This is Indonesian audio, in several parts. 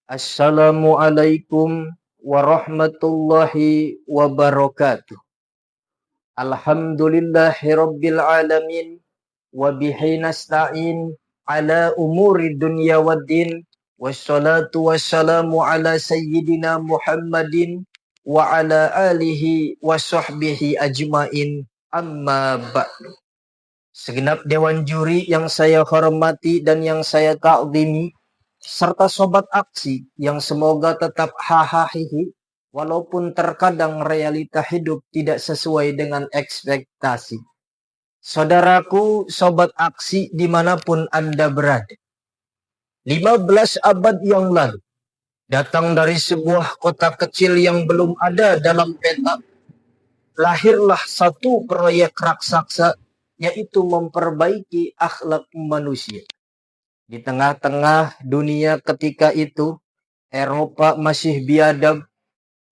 Assalamualaikum warahmatullahi wabarakatuh. Alhamdulillahi rabbil alamin wa bihi nasta'in ala umuri dunya waddin wassalatu wassalamu ala sayyidina Muhammadin wa ala alihi wa sahbihi ajmain amma ba'du. Segenap dewan juri yang saya hormati dan yang saya ta'zimi, serta sobat aksi yang semoga tetap hahaha walaupun terkadang realita hidup tidak sesuai dengan ekspektasi. Saudaraku, sobat aksi dimanapun Anda berada. 15 abad yang lalu, datang dari sebuah kota kecil yang belum ada dalam peta, lahirlah satu proyek raksasa, yaitu memperbaiki akhlak manusia. Di tengah-tengah dunia ketika itu, Eropa masih biadab,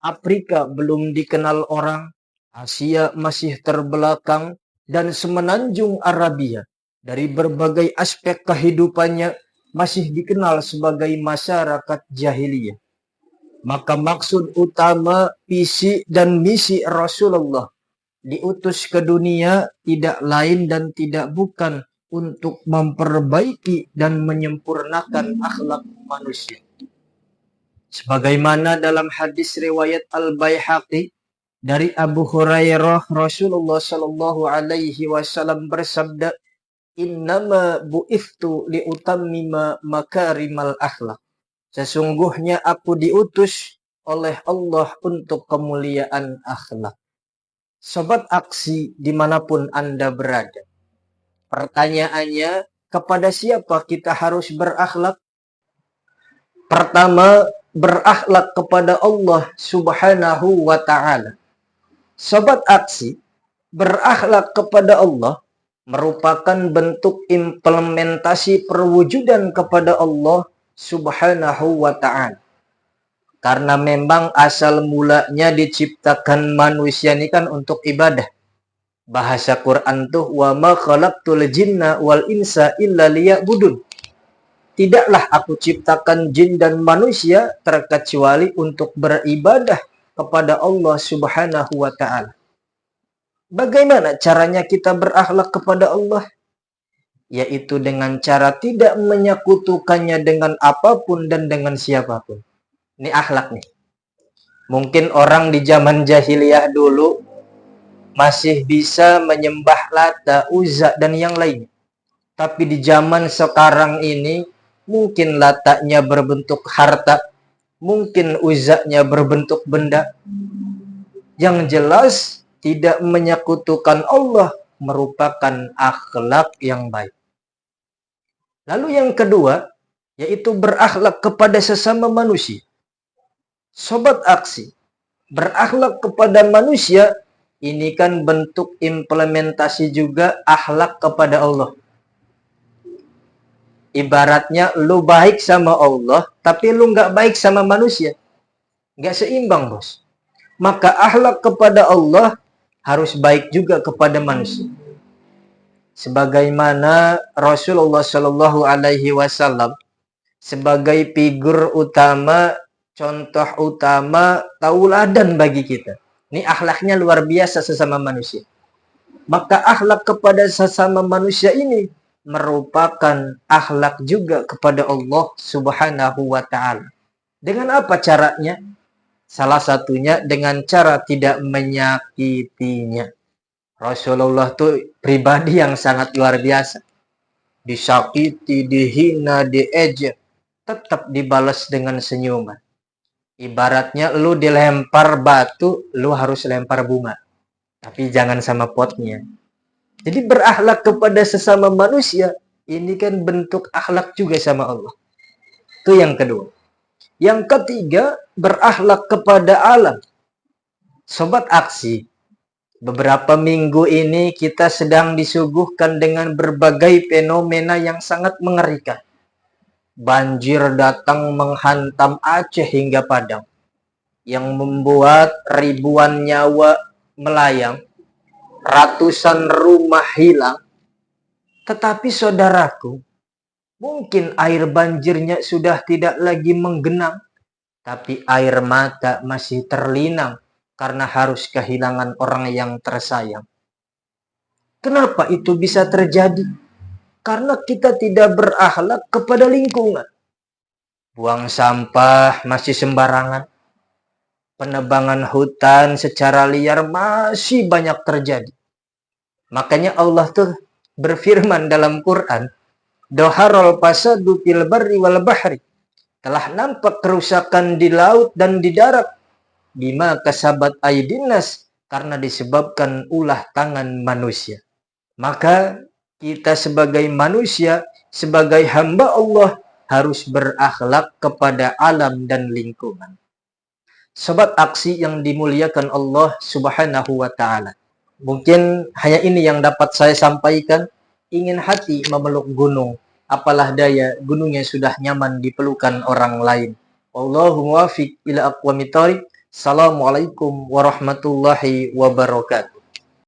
Afrika belum dikenal orang, Asia masih terbelakang, dan semenanjung Arabia dari berbagai aspek kehidupannya masih dikenal sebagai masyarakat jahiliyah. Maka maksud utama, visi dan misi Rasulullah diutus ke dunia tidak lain dan tidak bukan untuk memperbaiki dan menyempurnakan akhlak manusia. Sebagaimana dalam hadis riwayat Al-Baihaqi dari Abu Hurairah, Rasulullah Shallallahu Alaihi Wasallam bersabda, "Innama bu'iftu liutammima makarimal akhlak." Sesungguhnya aku diutus oleh Allah untuk kemuliaan akhlak. Sobat aksi dimanapun Anda berada, pertanyaannya, kepada siapa kita harus berakhlak? Pertama, berakhlak kepada Allah Subhanahu wa ta'ala. Sobat aksi, berakhlak kepada Allah merupakan bentuk implementasi perwujudan kepada Allah Subhanahu wa ta'ala. Karena memang asal mulanya diciptakan manusia ini kan untuk ibadah. Bahasa Quran tuh, wa ma khalaqtul jinna wal insa illa liya'budun. Tidaklah aku ciptakan jin dan manusia terkecuali untuk beribadah kepada Allah Subhanahu wa ta'ala. Bagaimana caranya kita berakhlak kepada Allah? Yaitu dengan cara tidak menyekutukannya dengan apapun dan dengan siapapun. Ini akhlak nih. Mungkin orang di zaman jahiliyah dulu masih bisa menyembah Lata, Uzza, dan yang lain. Tapi di zaman sekarang ini, mungkin Latanya berbentuk harta, mungkin Uzzanya berbentuk benda. Yang jelas, tidak menyekutukan Allah merupakan akhlak yang baik. Lalu yang kedua, yaitu berakhlak kepada sesama manusia. Sobat aksi, berakhlak kepada manusia, ini kan bentuk implementasi juga akhlak kepada Allah. Ibaratnya lu baik sama Allah, tapi lu nggak baik sama manusia. Nggak seimbang, bos. Maka akhlak kepada Allah harus baik juga kepada manusia. Sebagaimana Rasulullah Shallallahu Alaihi Wasallam sebagai figur utama, contoh utama, tauladan bagi kita. Ini akhlaknya luar biasa sesama manusia. Maka akhlak kepada sesama manusia ini merupakan akhlak juga kepada Allah Subhanahu wa ta'ala. Dengan apa caranya? Salah satunya dengan cara tidak menyakitinya. Rasulullah itu pribadi yang sangat luar biasa. Disakiti, dihina, diejek, tetap dibalas dengan senyuman. Ibaratnya lu dilempar batu, lu harus lempar bunga. Tapi jangan sama potnya. Jadi berakhlak kepada sesama manusia, ini kan bentuk akhlak juga sama Allah. Itu yang kedua. Yang ketiga, berakhlak kepada alam. Sobat aksi, beberapa minggu ini kita sedang disuguhkan dengan berbagai fenomena yang sangat mengerikan. Banjir datang menghantam Aceh hingga Padang, yang membuat ribuan nyawa melayang, ratusan rumah hilang. Tetapi saudaraku, Mungkin air banjirnya sudah tidak lagi menggenang, tapi air mata masih terlinang karena harus kehilangan orang yang tersayang. Kenapa itu bisa terjadi? Karena kita tidak berakhlak kepada lingkungan. Buang sampah masih sembarangan. Penebangan hutan secara liar masih banyak terjadi. Makanya Allah tuh berfirman dalam Quran, "Doharol fasadu fil barri wal bahri." Telah nampak kerusakan di laut dan di darat. Bima kasabat aidinas, karena disebabkan ulah tangan manusia. Maka kita sebagai manusia, sebagai hamba Allah, harus berakhlak kepada alam dan lingkungan. Sobat aksi yang dimuliakan Allah Subhanahu wa Ta'ala, mungkin hanya ini yang dapat saya sampaikan. Ingin hati memeluk gunung, apalah daya gunungnya sudah nyaman dipelukan orang lain. Wallahu muwaffiq ila aqwamit thoriq. Assalamualaikum warahmatullahi wabarakatuh.